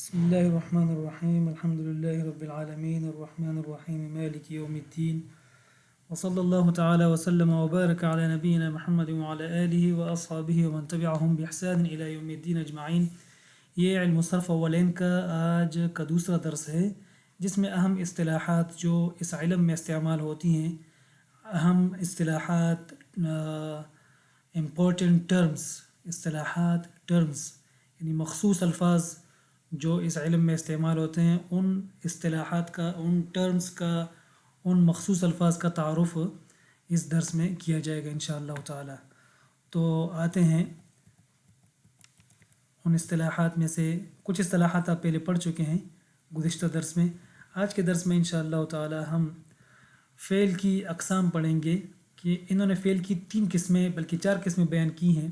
بسم الله الرحمن الرحيم الحمد لله رب العالمين الرحمن الرحيم مالك يوم الدين وصلى الله تعالى وسلم وبارك على نبينا محمد وعلى آله وأصحابه ومن تبعهم بإحسان إلى يوم الدين أجمعين۔ یہ علم الصرف اولین کا آج کا دوسرا درس ہے جس میں اہم اصطلاحات جو اس علم میں استعمال ہوتی ہیں، اہم اصطلاحات، امپورٹنٹ ٹرمز، اصطلاحات ٹرمز یعنی مخصوص الفاظ جو اس علم میں استعمال ہوتے ہیں، ان اصطلاحات کا، ان ٹرمز کا، ان مخصوص الفاظ کا تعارف اس درس میں کیا جائے گا انشاءاللہ تعالی۔ تو آتے ہیں ان اصطلاحات میں سے کچھ اصطلاحات آپ پہلے پڑھ چکے ہیں گزشتہ درس میں۔ آج کے درس میں انشاءاللہ تعالی ہم فعل کی اقسام پڑھیں گے کہ انہوں نے فعل کی 3 قسمیں بلکہ 4 قسمیں بیان کی ہیں۔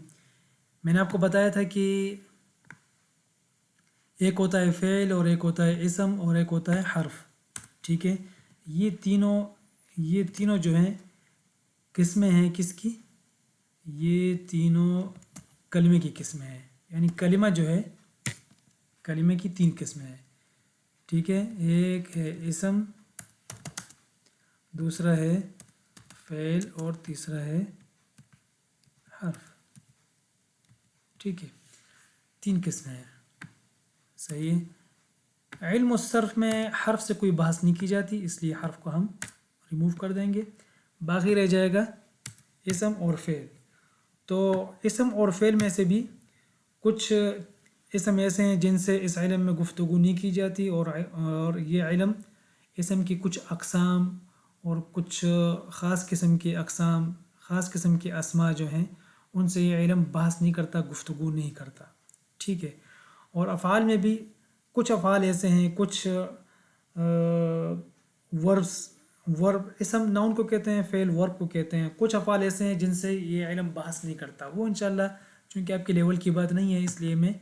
میں نے آپ کو بتایا تھا کہ ایک ہوتا ہے فعل، اور ایک ہوتا ہے اسم، اور ایک ہوتا ہے حرف، ٹھیک ہے۔ یہ تینوں جو ہیں قسمیں ہیں کس کی؟ یہ تینوں کلمے کی قسمیں ہیں، یعنی کلمہ جو ہے، کلمے کی 3 قسمیں ہیں، ٹھیک ہے۔ ایک ہے اسم، دوسرا ہے فعل، اور تیسرا ہے حرف، ٹھیک ہے۔ 3 قسمیں ہیں، صحیح ہے۔ علم الصرف میں حرف سے کوئی بحث نہیں کی جاتی، اس لیے حرف کو ہم ریموو کر دیں گے، باقی رہ جائے گا اسم اور فعل۔ تو اسم اور فعل میں سے بھی کچھ اسم ایسے ہیں جن سے اس علم میں گفتگو نہیں کی جاتی، اور یہ علم اسم کی کچھ اقسام اور کچھ خاص قسم کے اقسام، خاص قسم کے اسماء جو ہیں ان سے یہ علم بحث نہیں کرتا، گفتگو نہیں کرتا، ٹھیک ہے۔ اور افعال میں بھی کچھ افعال ایسے ہیں، کچھ ورب اسم ناؤن کو کہتے ہیں، فعل ورب کو کہتے ہیں، کچھ افعال ایسے ہیں جن سے یہ علم بحث نہیں کرتا۔ وہ انشاءاللہ چونکہ آپ کے لیول کی بات نہیں ہے اس لیے میں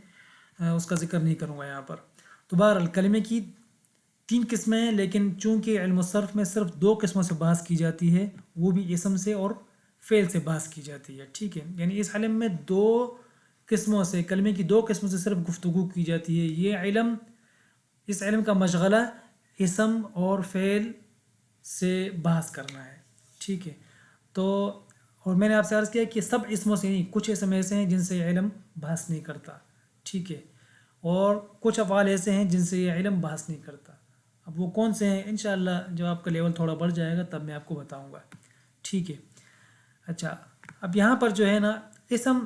اس کا ذکر نہیں کروں گا یہاں پر۔ تو بہرحال کلمے کی 3 قسمیں ہیں، لیکن چونکہ علم الصرف میں صرف 2 قسموں سے بحث کی جاتی ہے، وہ بھی اسم سے اور فعل سے بحث کی جاتی ہے، ٹھیک ہے۔ یعنی اس علم میں 2 قسموں سے، کلمے کی 2 قسموں سے صرف گفتگو کی جاتی ہے۔ یہ علم، اس علم کا مشغلہ اسم اور فعل سے بحث کرنا ہے، ٹھیک ہے۔ تو اور میں نے آپ سے عرض کیا کہ سب اسموں سے نہیں، کچھ اسم ایسے ہیں جن سے یہ علم بحث نہیں کرتا، ٹھیک ہے، اور کچھ افعال ایسے ہیں جن سے یہ علم بحث نہیں کرتا۔ اب وہ کون سے ہیں انشاءاللہ جب آپ کا لیول تھوڑا بڑھ جائے گا تب میں آپ کو بتاؤں گا، ٹھیک ہے۔ اچھا، اب یہاں پر جو ہے نا اسم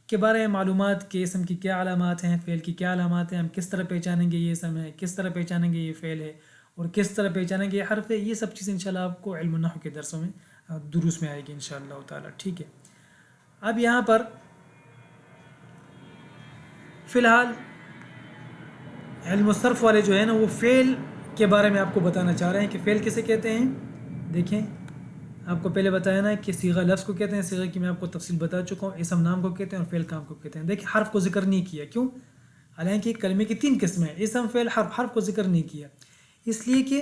کے بارے میں معلومات کہ اسم کی کیا علامات ہیں، فعل کی کیا علامات ہیں، ہم کس طرح پہچانیں گے یہ اسم ہے، کس طرح پہچانیں گے یہ فعل ہے، اور کس طرح پہچانیں گے یہ حرف ہے، یہ سب چیزیں انشاءاللہ آپ کو علم النحو کے درسوں میں، دروس میں آئے گی انشاءاللہ تعالی، ٹھیک ہے۔ اب یہاں پر فی الحال علم الصرف والے جو ہے نا وہ فعل کے بارے میں آپ کو بتانا چاہ رہے ہیں کہ فعل کسے کہتے ہیں۔ دیکھیں، آپ کو پہلے بتایا نا کہ صیغہ لفظ کو کہتے ہیں، صیغہ کی میں آپ کو تفصیل بتا چکا ہوں، اسم نام کو کہتے ہیں اور فعل کام کو کہتے ہیں۔ دیکھیں، حرف کو ذکر نہیں کیا، کیوں؟ حالانکہ کلمے کی 3 قسمیں ہیں، اسم، فعل، حرف، حرف کو ذکر نہیں کیا اس لیے کہ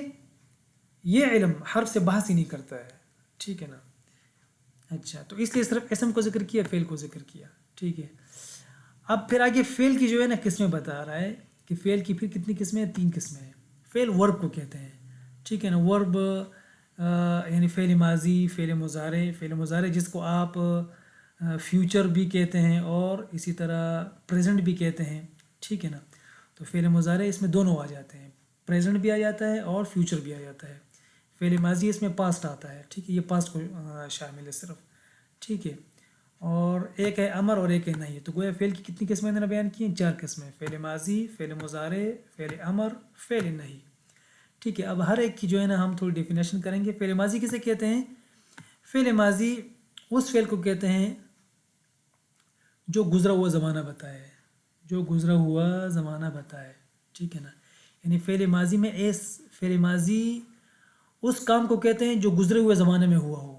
یہ علم حرف سے بحث ہی نہیں کرتا ہے، ٹھیک ہے نا۔ اچھا، تو اس لیے صرف اسم کو ذکر کیا، فعل کو ذکر کیا، ٹھیک ہے۔ اب پھر آگے فعل کی جو ہے نا قسمیں بتا رہا ہے کہ فعل کی پھر کتنی قسمیں ہیں؟ 3 قسمیں ہیں۔ فعل ورب کو کہتے ہیں، ٹھیک ہے نا۔ ورب یعنی فعل ماضی، فعل مضارع، فعل مضارع جس کو آپ فیوچر بھی کہتے ہیں اور اسی طرح پریزنٹ بھی کہتے ہیں، ٹھیک ہے نا۔ تو فعل مضارع اس میں دونوں آ جاتے ہیں، پریزنٹ بھی آ جاتا ہے اور فیوچر بھی آ جاتا ہے۔ فعل ماضی اس میں پاسٹ آتا ہے، ٹھیک ہے، یہ پاسٹ کو شامل ہے صرف، ٹھیک ہے۔ اور ایک ہے امر اور ایک ہے نہیں، تو گویا فعل کی کتنی قسمیں انہوں نے بیان کی ہیں؟ 4 قسمیں، فعل ماضی، فعل مضارع، فعل امر، فعل نہیں، ٹھیک ہے۔ اب ہر ایک کی جو ہے نا ہم تھوڑی ڈیفینیشن کریں گے۔ فعل ماضی کسے کہتے ہیں؟ فعل ماضی اس فعل کو کہتے ہیں جو گزرا ہوا زمانہ بتائے، جو گزرا ہوا زمانہ بتائے، ٹھیک ہے نا۔ یعنی فعل ماضی میں فعل ماضی اس کام کو کہتے ہیں جو گزرے ہوئے زمانے میں ہوا ہو۔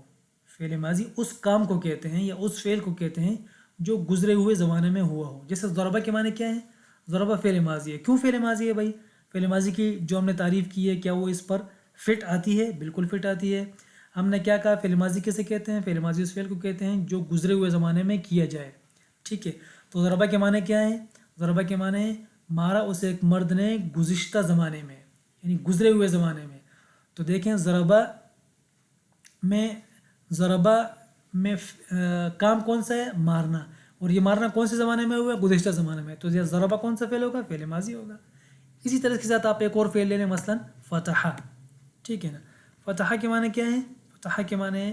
فعل ماضی اس کام کو کہتے ہیں یا اس فعل کو کہتے ہیں جو گزرے ہوئے زمانے میں ہوا ہو۔ جیسے ضربہ کے معنی کیا ہے؟ ضربہ فعل ماضی ہے۔ کیوں فعل ماضی ہے بھائی؟ فعل ماضی کی جو ہم نے تعریف کی ہے کیا وہ اس پر فٹ آتی ہے؟ بالکل فٹ آتی ہے۔ ہم نے کیا کہا؟ فعل ماضی کسے کہتے ہیں؟ فعل ماضی اس فعل کو کہتے ہیں جو گزرے ہوئے زمانے میں کیا جائے، ٹھیک ہے۔ تو ضربہ کے معنی کیا ہے؟ ضربہ کے معنی مارا اسے ایک مرد نے گزشتہ زمانے میں، یعنی گزرے ہوئے زمانے میں. تو دیکھیں ضربہ میں کام کون سا ہے؟ مارنا. اور یہ مارنا کون سے زمانے میں ہوا ہے؟ گزشتہ زمانے میں. تو یہ ضربہ کون سا فعل ہوگا؟ فعل ماضی ہوگا. اسی طرح کے ساتھ آپ ایک اور فعل لے لیں، مثلا فتح. ٹھیک ہے نا. فتح کے معنی کیا ہے؟ فتح کے معنی ہے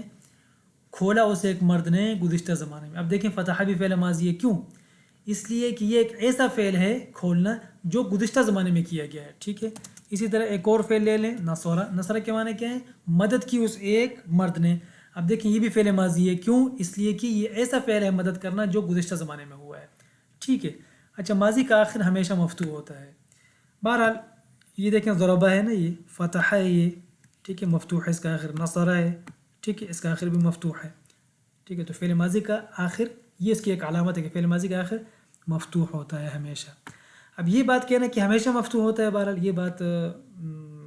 کھولا اسے ایک مرد نے گزشتہ زمانے میں. اب دیکھیں فتح بھی فعل ماضی ہے. کیوں؟ اس لیے کہ یہ ایک ایسا فعل ہے کھولنا جو گزشتہ زمانے میں کیا گیا ہے. ٹھیک ہے. اسی طرح ایک اور فعل لے لیں، نصرہ. نصرہ کے معنی کیا ہے؟ مدد کی اس ایک مرد نے. اب دیکھیں یہ بھی فعل ماضی ہے. کیوں؟ اس لیے کہ یہ ایسا فعل ہے مدد کرنا جو گزشتہ زمانے میں ہوا ہے. ٹھیک ہے. اچھا، ماضی کا آخر ہمیشہ مفتوح ہوتا ہے. بہرحال یہ دیکھیں ضربہ ہے نا، یہ فتح ہے یہ. ٹھیک ہے، مفتوح ہے اس کا آخر. نصرہ ہے، ٹھیک ہے، اس کا آخر بھی مفتوح ہے. ٹھیک ہے. تو فعل ماضی کا آخر یہ اس کی ایک علامت ہے کہ فعل ماضی کا آخر مفتوح ہوتا ہے ہمیشہ. اب یہ بات کہنا کہ ہمیشہ مفتوح ہوتا ہے، بہرحال یہ بات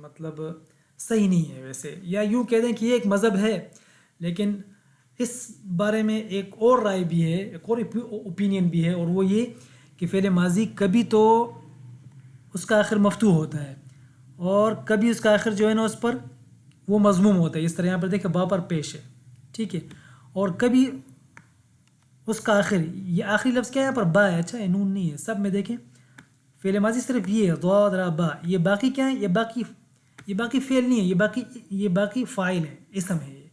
مطلب صحیح نہیں ہے ویسے، یا یوں کہہ دیں کہ یہ ایک مذہب ہے، لیکن اس بارے میں ایک اور رائے بھی ہے، ایک اور اوپینین بھی ہے، اور وہ یہ کہ فعل ماضی کبھی تو اس کا آخر مفتوح ہوتا ہے اور کبھی اس کا آخر جو ہے نا اس پر وہ مضموم ہوتا ہے. اس طرح یہاں پر دیکھیں با پر پیش ہے. ٹھیک ہے. اور کبھی اس کا آخر، یہ آخری لفظ کیا ہے یہاں پر؟ با ہے. اچھا، نون نہیں ہے. سب میں دیکھیں فعل ماضی صرف یہ ہے، ضاد را با. یہ باقی کیا ہے؟ یہ باقی فعل نہیں ہے، یہ باقی فاعل ہے، اسم ہے یہ.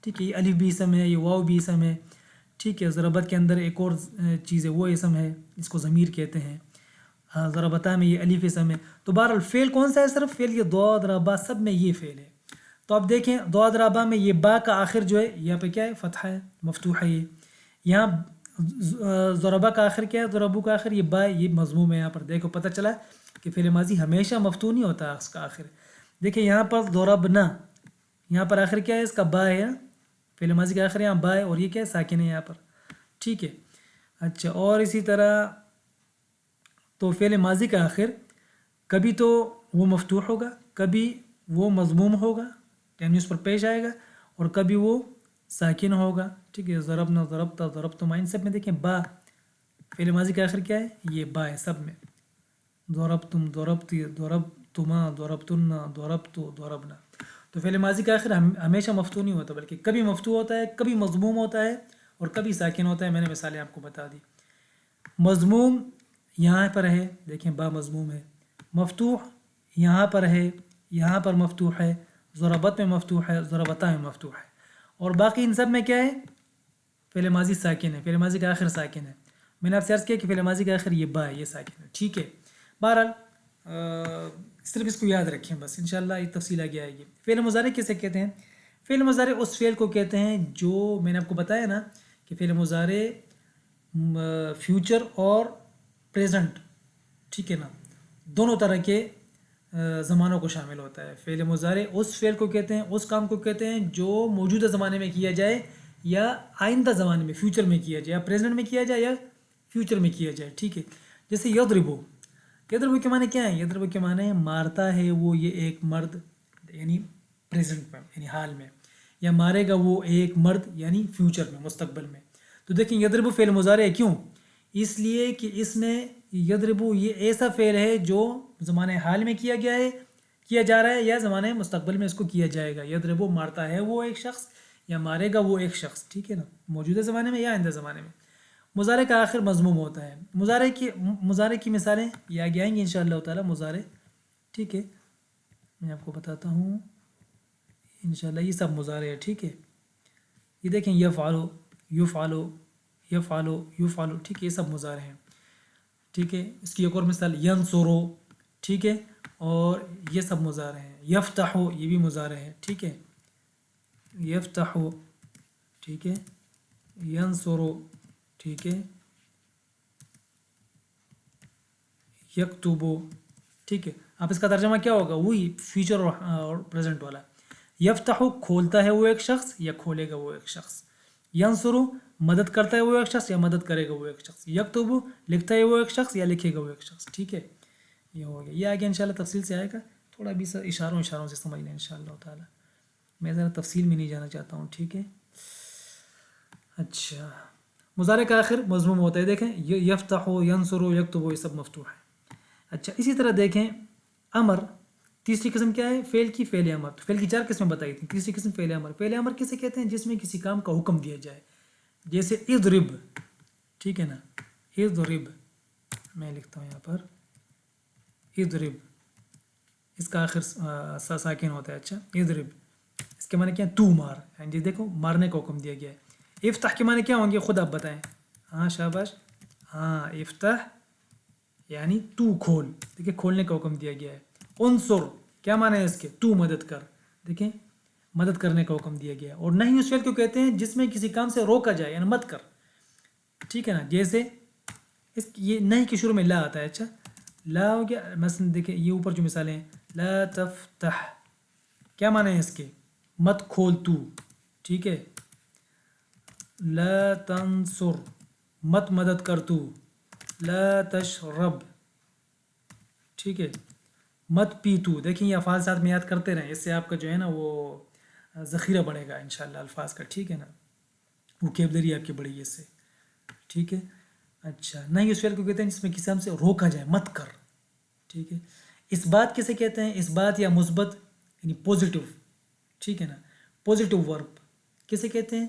ٹھیک ہے. یہ الف بھی اسم ہے، یہ واو بھی اسم ہے. ٹھیک ہے. ضربت کے اندر ایک اور چیز ہے، وہ اسم ہے، اس کو ضمیر کہتے ہیں. ضربتا میں یہ الف اسم ہے. تو بہرحال فعل کون سا ہے؟ صرف فعل یہ ضاد را با، سب میں یہ فعل ہے. تو اب دیکھیں ضاد را با میں یہ با کا آخر جو ہے یہاں پہ کیا ہے؟ فتح ہے، مفتوح ہے. یہ یہاں ضربہ کا آخر کیا ہے؟ ضربو کا آخر یہ با، یہ مضموم ہے. یہاں پر دیکھو پتہ چلا کہ فعل ماضی ہمیشہ مفتوح نہیں ہوتا اس کا آخر. دیکھیں یہاں پر ضربنا، یہاں پر آخر کیا ہے؟ اس کا با ہے. فعل ماضی کا آخر یہاں با ہے، اور یہ کیا ہے؟ ساکن ہے یہاں پر. ٹھیک ہے. اچھا، اور اسی طرح تو فعل ماضی کا آخر کبھی تو وہ مفتوح ہوگا، کبھی وہ مضموم ہوگا، یعنی اس پر پیش آئے گا، اور کبھی وہ ساکن ہوگا. ٹھیک ہے. ضربنا، ضربتا، ضربتما، ان سب میں دیکھیں با فعل ماضی کا آخر کیا ہے؟ یہ با ہے سب میں. ضربتم، ضربتی، ضربتما، ضربتن، ضربتو، ضربنا. تو فعل ماضی کا آخر ہمیشہ مفتوح نہیں ہوتا، بلکہ کبھی مفتوح ہوتا ہے، کبھی مضموم ہوتا ہے، اور کبھی ساکن ہوتا ہے. میں نے مثالیں آپ کو بتا دی. مضموم یہاں پر ہے، دیکھیں با مضموم ہے. مفتوح یہاں پر ہے، یہاں پر مفتوح ہے. ضربت میں مفتوح ہے، ضربتا میں مفتوح ہے. اور باقی ان سب میں کیا ہے؟ فعل ماضی ساکن ہے، فعل ماضی کا آخر ساکن ہے. میں نے آپ سے عرض کیا کہ فعل ماضی کا آخر یہ با ہے، یہ ساکن ہے. ٹھیک ہے. بہرحال صرف اس کو یاد رکھیں بس، انشاءاللہ یہ تفصیل آگے آئے گی. فعل مضارع کیسے کہتے ہیں؟ فعل مضارع اس فعل کو کہتے ہیں جو میں نے آپ کو بتایا نا کہ فعل مضارع فیوچر اور پریزنٹ، ٹھیک ہے نا، دونوں طرح کے زمانوں کو شامل ہوتا ہے. فعل مضارع اس فعل کو کہتے ہیں، اس کام کو کہتے ہیں جو موجودہ زمانے میں کیا جائے یا آئندہ زمانے میں فیوچر میں کیا جائے، یا پریزنٹ میں کیا جائے یا فیوچر میں کیا جائے. ٹھیک ہے. جیسے یضربو، یضربو کے معنی کیا ہے؟ یضربو کے معنی مارتا ہے وہ یہ ایک مرد، یعنی پریزنٹ میں، یعنی حال میں، یا مارے گا وہ ایک مرد یعنی فیوچر میں، مستقبل میں. تو دیکھیں یضربو فعل مضارع ہے. کیوں؟ اس لیے کہ اس میں یضربو یہ ایسا فعل ہے جو زمانے حال میں کیا گیا ہے، کیا جا رہا ہے، یا زمانے مستقبل میں اس کو کیا جائے گا. یضربو مارتا ہے وہ ایک شخص، یا مارے گا وہ ایک شخص. ٹھیک ہے نا، موجودہ زمانے میں یا آئندہ زمانے میں. مضارع کا آخر مضموم ہوتا ہے. مضارع کی مثالیں یہ آگے آئیں گی انشاءاللہ تعالی. مضارع، ٹھیک ہے، میں آپ کو بتاتا ہوں انشاءاللہ. یہ سب مضارع ہے. ٹھیک ہے. یہ دیکھیں یفعلو، یفعلو، یفعلو، یفعلو، ٹھیک ہے، یہ سب مضارع ہیں. ٹھیک ہے. اس کی ایک اور مثال ینصرو، ٹھیک ہے، اور یہ سب مضارع ہیں. یفتحو، یہ بھی مضارع ہے. ٹھیک ہے. یفتحو، ٹھیک ہے. ینصرو، ٹھیک ہے. یکتبو، ٹھیک ہے. اب اس کا ترجمہ کیا ہوگا؟ وہی فیوچر اور پریزنٹ والا. یفتحو کھولتا ہے وہ ایک شخص یا کھولے گا وہ ایک شخص. ینصرو مدد کرتا ہے وہ ایک شخص یا مدد کرے گا وہ ایک شخص. یکتبو لکھتا ہے وہ ایک شخص یا لکھے گا وہ ایک شخص. ٹھیک ہے. یہ ہو گیا. یہ آگے انشاءاللہ تفصیل سے آئے گا. تھوڑا بھی اشاروں سے سمجھ لیں انشاءاللہ تعالی. میں ذرا تفصیل میں نہیں جانا چاہتا ہوں. ٹھیک ہے. اچھا، مضارع کا آخر مضموم ہوتا ہے. دیکھیں یفتحو، ینصرو، یکتبو، یہ سب مفتوح ہے. اچھا اسی طرح دیکھیں امر، تیسری قسم کیا ہے؟ فعل کی، فعل امر. تو فعل کی 4 قسمیں بتائی تھیں، تیسری قسم فعل امر. فعل امر کسے کہتے ہیں؟ جس میں کسی کام کا حکم دیا جائے، جیسے اضرب، ٹھیک ہے نا، اضرب میں لکھتا ہوں یہاں پر اضرب، اس کا آخر ساکن ہوتا ہے. اچھا اضرب اس کے معنی کیا ہے؟ تو مار، یعنی جی دیکھو مارنے کا حکم دیا گیا ہے. افتح کے معنی کیا ہوں گے؟ خود آپ بتائیں. ہاں شاباش، ہاں افتح یعنی تو کھول، دیکھیں کھولنے کا حکم دیا گیا ہے. انصر کیا معنی ہے اس کے؟ تو مدد کر، دیکھیں مدد کرنے کا حکم دیا گیا ہے. اور نہیں اس فعل کو کہتے ہیں جس میں کسی کام سے روکا جائے، یعنی مت کر، ٹھیک ہے نا. جیسے یہ نہیں کے شروع میں لا آتا ہے. اچھا لا ہو گیا، مثلا دیکھیں یہ اوپر جو مثالیں ہیں، لا تفتح کیا معنی ہے اس کے؟ مت کھول تو، ٹھیک ہے. لا تنصر مت مدد کر تو. لا تشرب ٹھیک ہے، مت پی تو. دیکھیں یہ افعال ساتھ میں یاد کرتے رہیں، اس سے آپ کا جو ہے نا وہ ذخیرہ بڑھے گا انشاءاللہ الفاظ کا، ٹھیک ہے نا، ووکیبلری آپ کی بڑھے گی اس سے، ٹھیک ہے. اچھا نہیں اس فعل کو کہتے ہیں جس میں کسی ہم سے روکا جائے، مت کر، ٹھیک ہے. اس بات کسے کہتے ہیں؟ اس بات یا مثبت یعنی پوزیٹیو، ٹھیک ہے نا، پوزیٹیو ورب کسے کہتے ہیں؟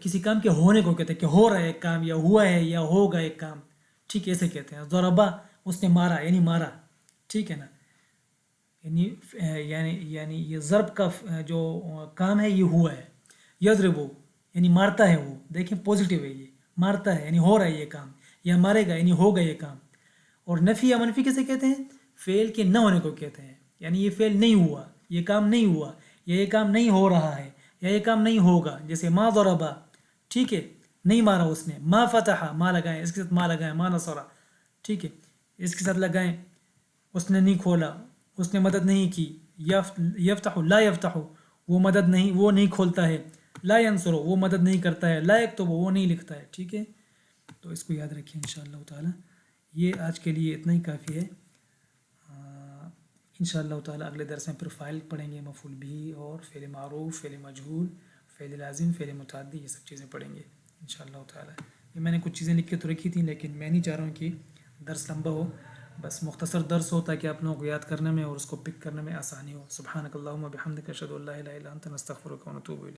کسی کام کے ہونے کو کہتے ہیں کہ ہو رہا ہے ایک کام، یا ہوا ہے یا ہوگا ایک کام، ٹھیک ہے، ایسے کہتے ہیں. ضربا اس نے مارا، یعنی مارا، ٹھیک ہے نا. یعنی یہ ضرب کا جو کام ہے یہ ہوا ہے. یضربو یعنی مارتا ہے وہ، دیکھیں پوزیٹیو ہے، یہ مارتا ہے یعنی ہو رہا ہے یہ کام، یا مارے گا یعنی ہوگا یہ کام. اور نفی یا منفی کسے کہتے ہیں؟ فعل کے نہ ہونے کو کہتے ہیں، یعنی یہ فعل نہیں ہوا، یہ کام نہیں ہوا، یا یہ کام نہیں ہو رہا ہے، یا یہ کام نہیں ہوگا. جیسے ما ضربا، ٹھیک ہے، نہیں مارا اس نے. ما فتح ما لگائیں، اس کے ساتھ ما لگائیں. ما نصرا، ٹھیک ہے، اس کے ساتھ لگائیں. اس نے نہیں کھولا، اس نے مدد نہیں کی. یفتح لا یفتح وہ مدد نہیں، وہ نہیں کھولتا ہے. لا ینصر وہ مدد نہیں کرتا ہے. لا یکتب وہ نہیں لکھتا ہے، ٹھیک ہے. تو اس کو یاد رکھیں انشاءاللہ تعالی. یہ آج کے لیے اتنا ہی کافی ہے. انشاءاللہ تعالی اگلے درس میں پھر فاعل پڑھیں گے، مفعول بھی، اور فعل معروف، فعل مجہول، فعل لازم، فعل متعدی، یہ سب چیزیں پڑھیں گے انشاءاللہ تعالی. یہ میں نے کچھ چیزیں لکھ کے تو رکھی تھیں، لیکن میں نہیں چاہ رہا ہوں کہ درس لمبا ہو، بس مختصر درس ہو تاکہ آپ لوگوں کو یاد کرنے میں اور اس کو پک کرنے میں آسانی ہو. سبحانک اللہم و بحمدک اشہد ان لا الہ الا انت نستغفرک و نتوب الیک.